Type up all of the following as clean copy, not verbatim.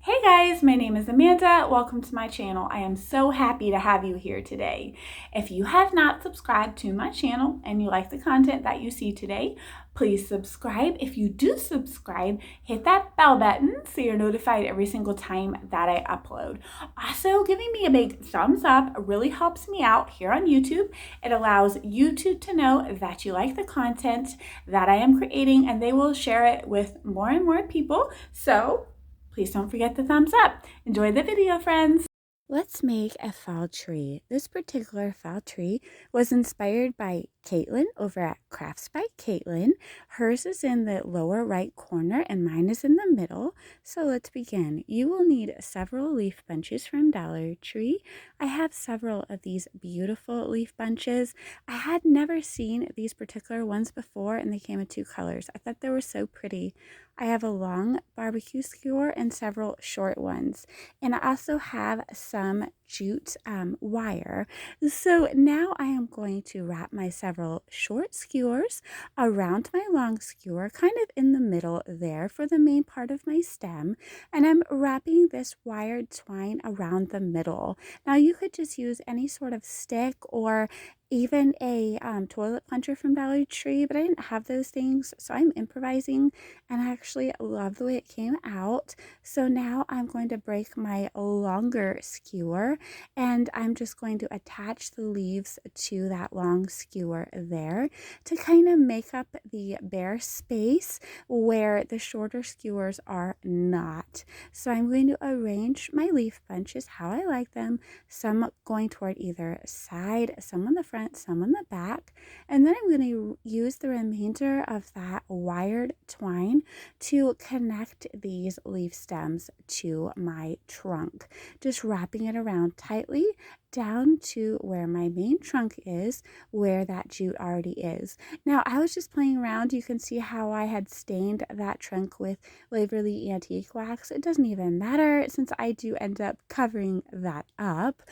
Hey guys, my name is Amanda. Welcome to my channel. I am so happy to have you here today. If you have not subscribed to my channel and you like the content that you see today, please subscribe. If you do subscribe, hit that bell button so you're notified every single time that I upload. Also, giving me a big thumbs up really helps me out here on YouTube. It allows YouTube to know that you like the content that I am creating, and they will share it with more and more people. So please don't forget the thumbs up. Enjoy the video, friends. Let's make a fall tree. This particular fall tree was inspired by Caitlin over at Crafts by Caitlin. Hers is in the lower right corner and mine is in the middle. So let's begin. You will need several leaf bunches from Dollar Tree. I have several of these beautiful leaf bunches. I had never seen these particular ones before, and they came in two colors. I thought they were so pretty. I have a long barbecue skewer and several short ones. And I also have some jute wire. So now I am going to wrap my several short skewers around my long skewer, kind of in the middle there for the main part of my stem. And I'm wrapping this wired twine around the middle. Now you could just use any sort of stick or even a toilet plunger from Dollar Tree, but I didn't have those things, so I'm improvising, and I actually love the way it came out. So now I'm going to break my longer skewer, and I'm just going to attach the leaves to that long skewer there to kind of make up the bare space where the shorter skewers are not. So I'm going to arrange my leaf bunches how I like them, some going toward either side, some on the front, some on the back, and then I'm going to use the remainder of that wired twine to connect these leaf stems to my trunk, just wrapping it around tightly down to where my main trunk is, where that jute already is. Now I was just playing around. You can see how I had stained that trunk with Waverly Antique Wax. It doesn't even matter since I do end up covering that up,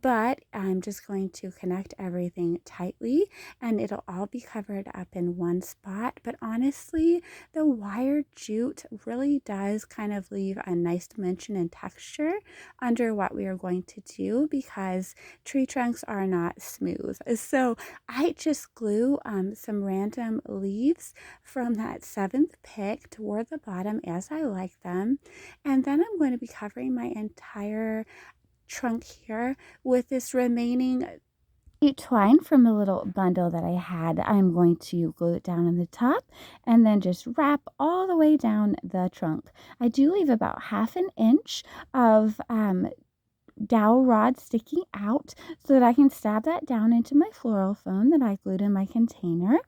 but I'm just going to connect everything tightly and it'll all be covered up in one spot. But honestly, the wired jute really does kind of leave a nice dimension and texture under what we are going to do, because tree trunks are not smooth. So I just glue some random leaves from that 7th pick toward the bottom as I like them, and then I'm going to be covering my entire trunk here with this remaining twine from a little bundle that I had. I'm going to glue it down on the top and then just wrap all the way down the trunk. I do leave about 1/2 inch of dowel rod sticking out so that I can stab that down into my floral foam that I glued in my container.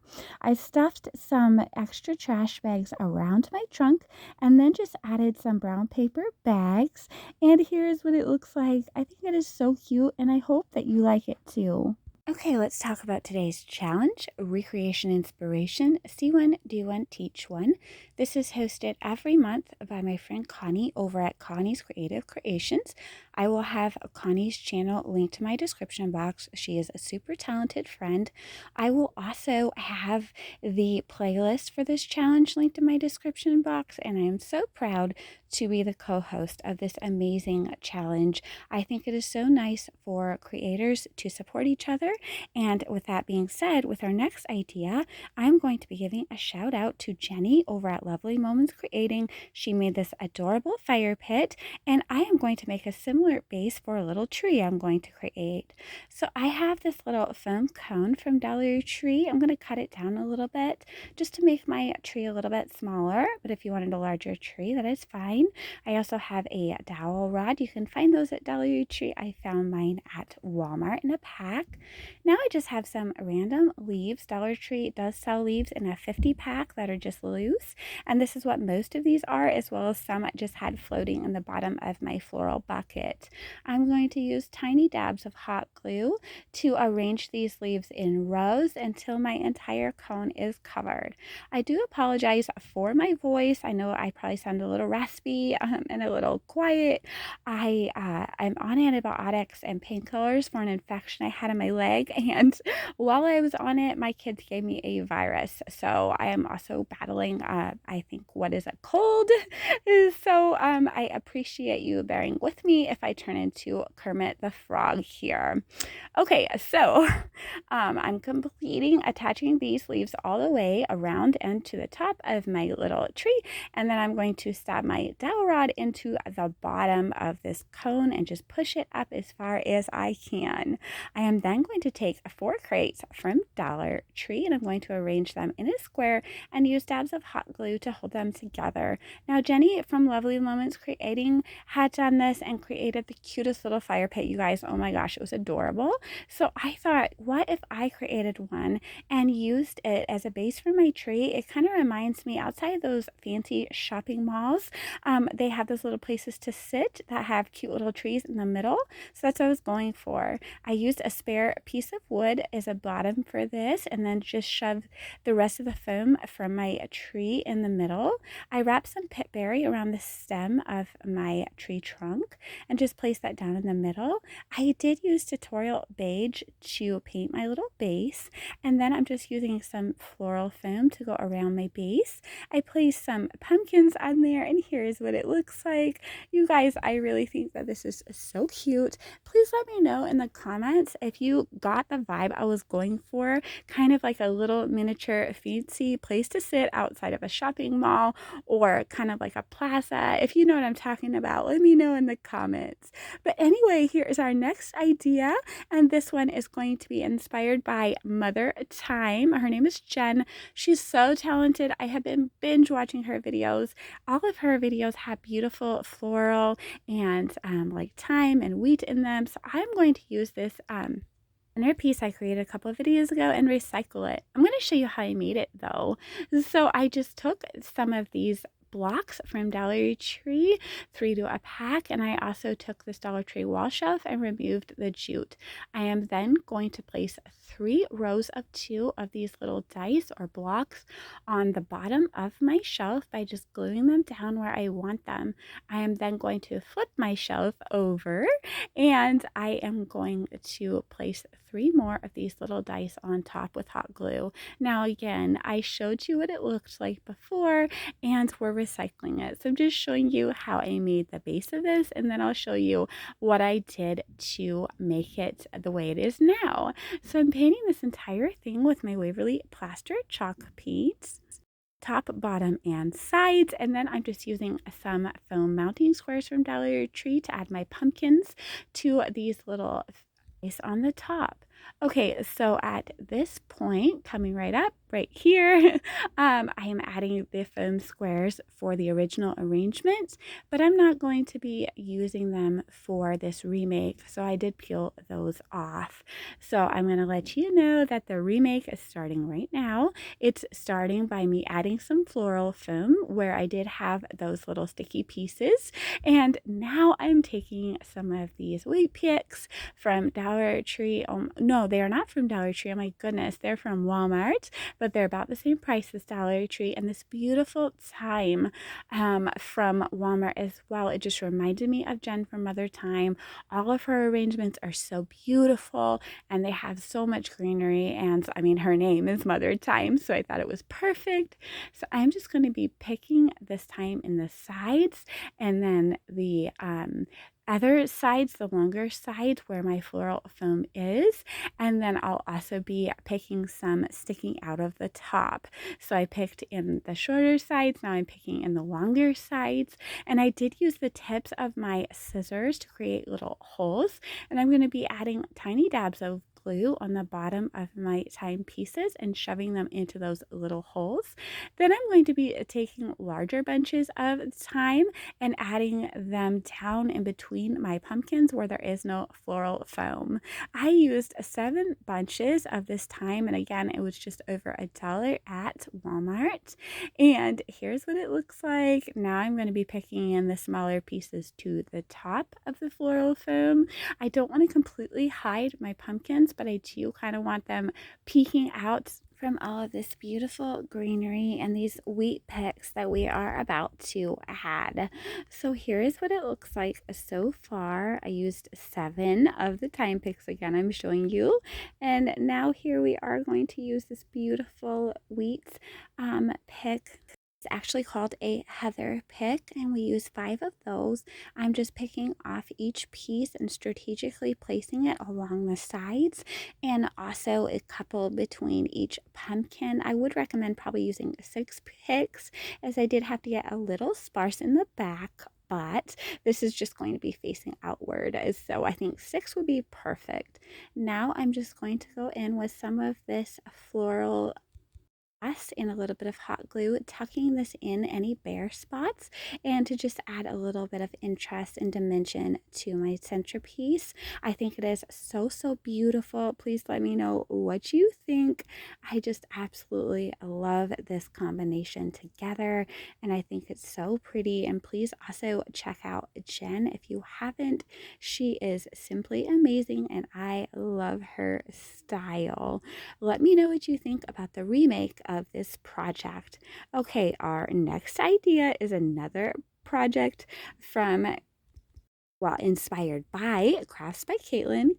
I stuffed some extra trash bags around my trunk and then just added some brown paper bags, and here's what it looks like. I think it is so cute, and I hope that you like it too. Okay, let's talk about today's challenge, Recreation Inspiration, See One, Do One, Teach One. This is hosted every month by my friend Connie over at Connie's Creative Creations. I will have Connie's channel linked to my description box. She is a super talented friend. I will also have the playlist for this challenge linked in my description box, and I am so proud to be the co-host of this amazing challenge. I think it is so nice for creators to support each other. And with that being said, with our next idea, I'm going to be giving a shout out to Jenny over at Lovely Moments Creating. She made this adorable fire pit, and I am going to make a similar base for a little tree I'm going to create. So I have this little foam cone from Dollar Tree. I'm going to cut it down a little bit just to make my tree a little bit smaller, but if you wanted a larger tree, that is fine. I also have a dowel rod. You can find those at Dollar Tree. I found mine at Walmart in a pack. Now I just have some random leaves. Dollar Tree does sell leaves in a 50 pack that are just loose, and this is what most of these are, as well as some I just had floating in the bottom of my floral bucket. I'm going to use tiny dabs of hot glue to arrange these leaves in rows until my entire cone is covered. I do apologize for my voice. I know I probably sound a little raspy and a little quiet. I'm on antibiotics and painkillers for an infection I had in my leg leg, and while I was on it, my kids gave me a virus. So I am also battling, I think, what is a cold? So I appreciate you bearing with me if I turn into Kermit the Frog here. Okay, so I'm completing attaching these leaves all the way around and to the top of my little tree, and then I'm going to stab my dowel rod into the bottom of this cone and just push it up as far as I can. I am then going to take 4 crates from Dollar Tree, and I'm going to arrange them in a square and use dabs of hot glue to hold them together. Now, Jenny from Lovely Moments Creating had done this and created the cutest little fire pit, you guys. Oh my gosh, it was adorable. So I thought, what if I created one and used it as a base for my tree? It kind of reminds me, outside those fancy shopping malls, they have those little places to sit that have cute little trees in the middle. So that's what I was going for. I used a spare piece of wood as a bottom for this, and then just shoved the rest of the foam from my tree in the middle. I wrapped some pitberry around the stem of my tree trunk and just placed that down in the middle. I did use tutorial beige to paint my little base, and then I'm just using some floral foam to go around my base. I placed some pumpkins on there, and here's what it looks like. You guys, I really think that this is so cute. Please let me know in the comments if you got the vibe I was going for, kind of like a little miniature fancy place to sit outside of a shopping mall, or kind of like a plaza. If you know what I'm talking about, let me know in the comments. But anyway, here is our next idea, and this one is going to be inspired by Mother Thyme. Her name is Jen. She's so talented. I have been binge watching her videos. All of her videos have beautiful floral and like thyme and wheat in them. So I'm going to use this centerpiece I created a couple of videos ago and recycle it. I'm going to show you how I made it though. So I just took some of these blocks from Dollar Tree, 3 to a pack, and I also took this Dollar Tree wall shelf and removed the jute. I am then going to place 3 rows of 2 of these little dice or blocks on the bottom of my shelf by just gluing them down where I want them. I am then going to flip my shelf over, and I am going to place 3 more of these little dice on top with hot glue. Now again, I showed you what it looked like before, and we're recycling it. So I'm just showing you how I made the base of this, and then I'll show you what I did to make it the way it is now. So I'm painting this entire thing with my Waverly Plaster chalk paint, top, bottom, and sides, and then I'm just using some foam mounting squares from Dollar Tree to add my pumpkins to these little face on the top. Okay, so at this point, coming right up right here, I am adding the foam squares for the original arrangement, but I'm not going to be using them for this remake, so I did peel those off. So I'm going to let you know that the remake is starting right now. It's starting by me adding some floral foam where I did have those little sticky pieces, and now I'm taking some of these wheat picks from Dollar Tree. No, they are not from Dollar Tree. Oh my goodness, they're from Walmart, but they're about the same price as Dollar Tree. And this beautiful thyme from Walmart as well. It just reminded me of Jen from Mother Thyme. All of her arrangements are so beautiful, and they have so much greenery. And I mean, her name is Mother Thyme, so I thought it was perfect. So I'm just going to be picking this thyme in the sides, and then the other sides, the longer side where my floral foam is, and then I'll also be picking some sticking out of the top. So I picked in the shorter sides, now I'm picking in the longer sides, and I did use the tips of my scissors to create little holes, and I'm going to be adding tiny dabs of glue on the bottom of my thyme pieces and shoving them into those little holes. Then I'm going to be taking larger bunches of thyme and adding them down in between my pumpkins where there is no floral foam. I used 7 bunches of this thyme, and again, it was just over $1 at Walmart. And here's what it looks like. Now I'm going to be picking in the smaller pieces to the top of the floral foam. I don't want to completely hide my pumpkins, but I do kind of want them peeking out from all of this beautiful greenery and these wheat picks that we are about to add. So here is what it looks like so far. I used 7 of the thyme picks again, I'm showing you. And now here we are going to use this beautiful wheat pick. It's actually called a heather pick, and we use 5 of those. I'm just picking off each piece and strategically placing it along the sides, and also a couple between each pumpkin. I would recommend probably using 6 picks, as I did have to get a little sparse in the back, but this is just going to be facing outward, so I think 6 would be perfect. Now I'm just going to go in with some of this floral and a little bit of hot glue, tucking this in any bare spots, and to just add a little bit of interest and dimension to my centerpiece. I think it is so beautiful. Please let me know what you think. I just absolutely love this combination together, and I think it's so pretty. And please also check out Jen if you haven't. She is simply amazing, and I love her style. Let me know what you think about the remake of this project. Okay, our next idea is another project from inspired by Crafts by Caitlin.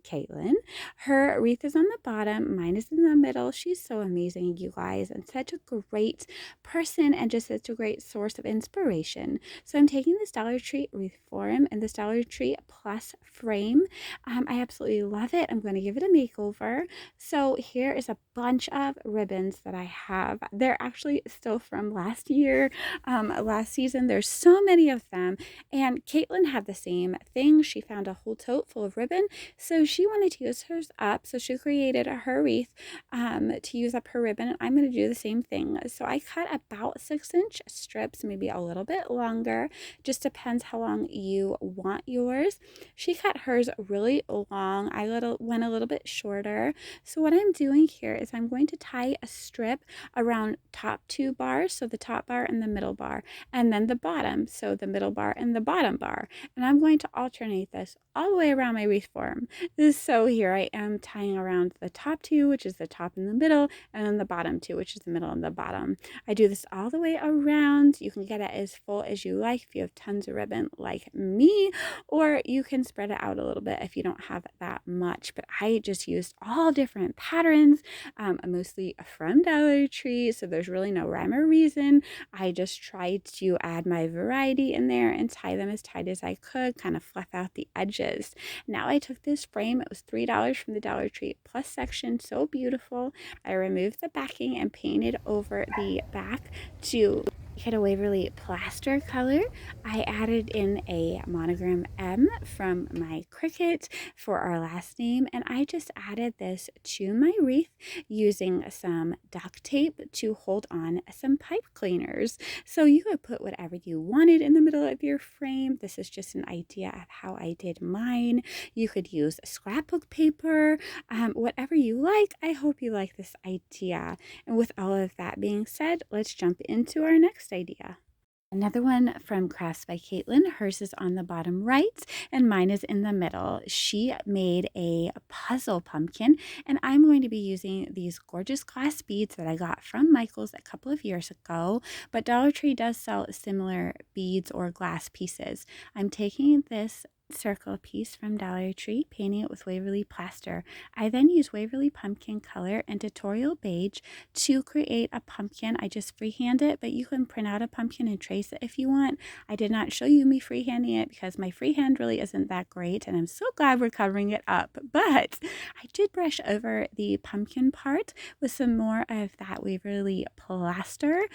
Her wreath is on the bottom, mine is in the middle. She's so amazing, you guys, and such a great person and just such a great source of inspiration. So I'm taking this Dollar Tree wreath form and this Dollar Tree Plus frame. I absolutely love it. I'm going to give it a makeover. So here is a bunch of ribbons that I have. They're actually still from last year, last season. There's so many of them, and Caitlin had the same thing. She found a whole tote full of ribbon, so she wanted to use hers up, so she created her wreath to use up her ribbon, and I'm going to do the same thing. So I cut about 6-inch strips, maybe a little bit longer, just depends how long you want yours. She cut hers really long. I went a little bit shorter. So what I'm doing here is I'm going to tie a strip around top 2 bars, so the top bar and the middle bar, and then the bottom, so the middle bar and the bottom bar. And I'm going to alternate this all the way around my wreath form. So here I am tying around the top 2, which is the top and the middle, and then the bottom 2, which is the middle and the bottom. I do this all the way around. You can get it as full as you like if you have tons of ribbon like me, or you can spread it out a little bit if you don't have that much. But I just used all different patterns, mostly from Dollar Tree, so there's really no rhyme or reason. I just tried to add my variety in there and tie them as tight as I could, kind of fluff out the edges. Now I took this frame. It was $3 from the Dollar Tree Plus section. So beautiful. I removed the backing and painted over the back to get a Waverly plaster color. I added in a monogram M from my Cricut for our last name, and I just added this to my wreath using some duct tape to hold on some pipe cleaners. So you could put whatever you wanted in the middle of your frame. This is just an idea of how I did mine. You could use scrapbook paper, whatever you like. I hope you like this idea. And with all of that being said, let's jump into our next idea. Another one from Crafts by Caitlin. Hers is on the bottom right and mine is in the middle. She made a puzzle pumpkin, and I'm going to be using these gorgeous glass beads that I got from Michael's a couple of years ago, but Dollar Tree does sell similar beads or glass pieces. I'm taking this circle piece from Dollar Tree, painting it with Waverly plaster. I then use Waverly pumpkin color and tutorial beige to create a pumpkin. I just freehand it, but you can print out a pumpkin and trace it if you want. I did not show you me freehanding it because my freehand really isn't that great, and I'm so glad we're covering it up. But I did brush over the pumpkin part with some more of that Waverly plaster,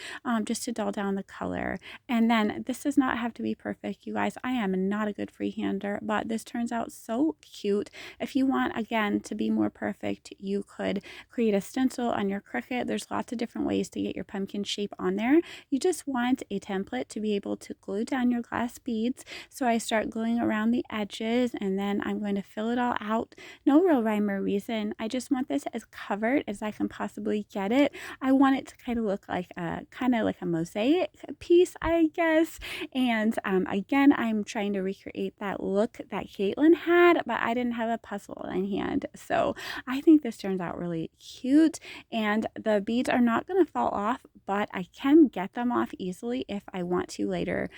just to dull down the color. And then this does not have to be perfect, you guys. I am not a good freehander, but this turns out so cute. If you want, again, to be more perfect, you could create a stencil on your Cricut. There's lots of different ways to get your pumpkin shape on there. You just want a template to be able to glue down your glass beads. So I start gluing around the edges, and then I'm going to fill it all out. No real rhyme or reason. I just want this as covered as I can possibly get it. I want it to kind of look like a mosaic piece, I guess. And again, I'm trying to recreate that look that Caitlin had, but I didn't have a puzzle in hand. So I think this turns out really cute, and the beads are not going to fall off, but I can get them off easily if I want to later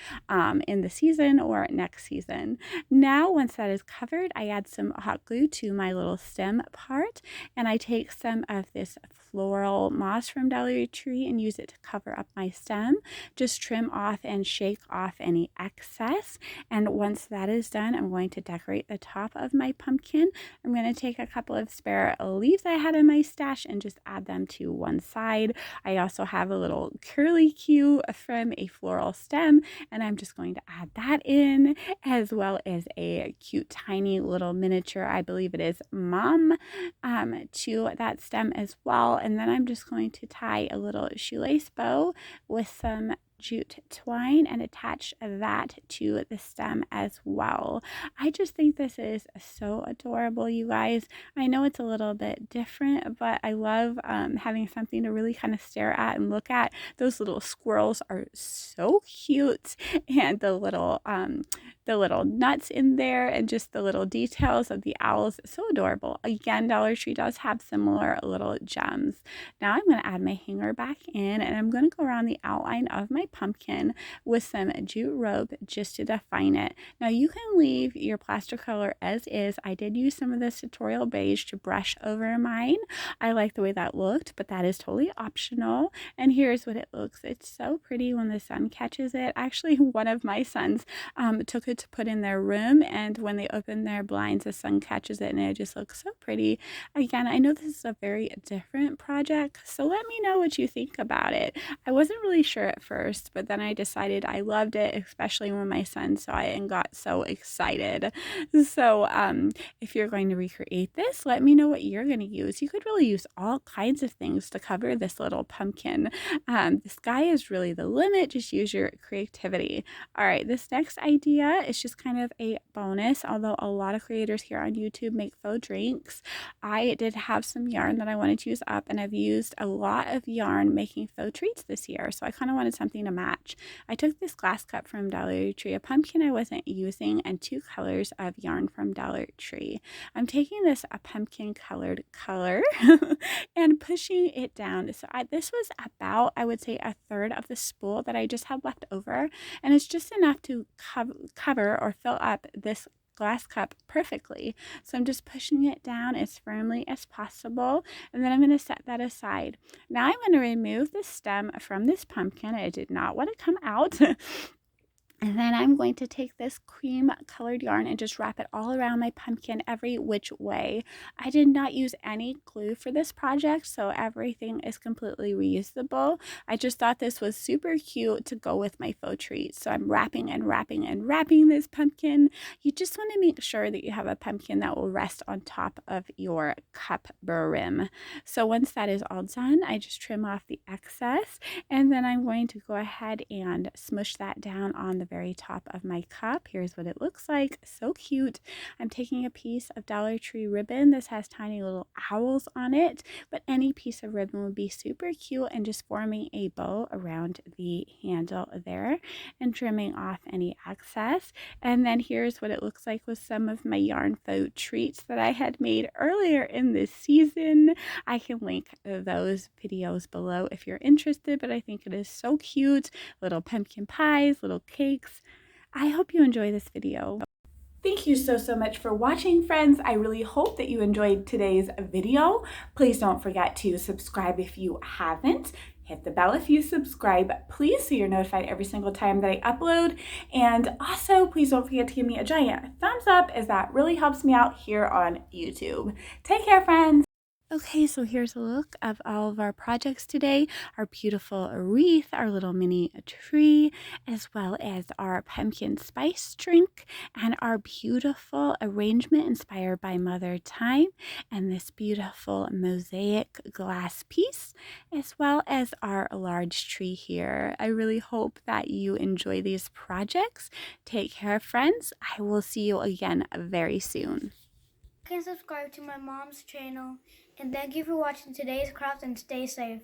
in the season or next season. Now, once that is covered, I add some hot glue to my little stem part, and I take some of this floral moss from Dollar Tree and use it to cover up my stem. Just trim off and shake off any excess. And once that is done, I'm going to decorate the top of my pumpkin. I'm going to take a couple of spare leaves I had in my stash and just add them to one side. I also have a little curly cue from a floral stem, and I'm just going to add that in, as well as a cute tiny little miniature, I believe it is Mom, to that stem as well. And then I'm just going to tie a little shoelace bow with some jute twine and attach that to the stem as well. I just think this is so adorable, you guys. I know it's a little bit different, but I love having something to really kind of stare at and look at. Those little squirrels are so cute, and the little nuts in there, and just the little details of the owls, so adorable. Again, Dollar Tree does have similar little gems. Now I'm going to add my hanger back in, and I'm going to go around the outline of my pumpkin with some jute rope just to define it. Now you can leave your plaster color as is. I did use some of this tutorial beige to brush over mine. I like the way that looked, but that is totally optional. And here's what it looks. It's so pretty when the sun catches it. Actually, one of my sons took it to put in their room, and when they open their blinds, the sun catches it, and it just looks so pretty. Again, I know this is a very different project, so let me know what you think about it. I wasn't really sure at first, but then I decided I loved it, especially when my son saw it and got so excited. So if you're going to recreate this, let me know what you're going to use. You could really use all kinds of things to cover this little pumpkin. The sky is really the limit. Just use your creativity. All right, this next idea is just kind of a bonus, although a lot of creators here on YouTube make faux drinks. I did have some yarn that I wanted to use up, and I've used a lot of yarn making faux treats this year, so I kind of wanted something to match. I took this glass cup from Dollar Tree, a pumpkin I wasn't using, and 2 colors of yarn from Dollar Tree. I'm taking this a pumpkin colored color and pushing it down. So this was about, I would say, a third of the spool that I just had left over, and it's just enough to cover or fill up this glass cup perfectly. So I'm just pushing it down as firmly as possible, and then I'm going to set that aside. Now I'm going to remove the stem from this pumpkin. I did not want to come out. And then I'm going to take this cream colored yarn and just wrap it all around my pumpkin every which way. I did not use any glue for this project, so everything is completely reusable. I just thought this was super cute to go with my faux treat. So I'm wrapping and wrapping and wrapping this pumpkin. You just want to make sure that you have a pumpkin that will rest on top of your cup brim. So once that is all done, I just trim off the excess, and then I'm going to go ahead and smush that down on the very top of my cup. Here's what it looks like. So cute. I'm taking a piece of Dollar Tree ribbon. This has tiny little owls on it, but any piece of ribbon would be super cute, and just forming a bow around the handle there and trimming off any excess. And then here's what it looks like with some of my yarn faux treats that I had made earlier in this season. I can link those videos below if you're interested, but I think it is so cute. Little pumpkin pies, little cakes. I hope you enjoy this video. Thank you so much for watching, friends. I really hope that you enjoyed today's video. Please don't forget to subscribe if you haven't. Hit the bell if you subscribe, please, so you're notified every single time that I upload. And also, please don't forget to give me a giant thumbs up, as that really helps me out here on YouTube. Take care, friends. Okay, so here's a look of all of our projects today. Our beautiful wreath, our little mini tree, as well as our pumpkin spice drink, and our beautiful arrangement inspired by Mother Thyme, and this beautiful mosaic glass piece, as well as our large tree here. I really hope that you enjoy these projects. Take care, friends. I will see you again very soon. You can subscribe to my mom's channel, and thank you for watching today's craft, and stay safe.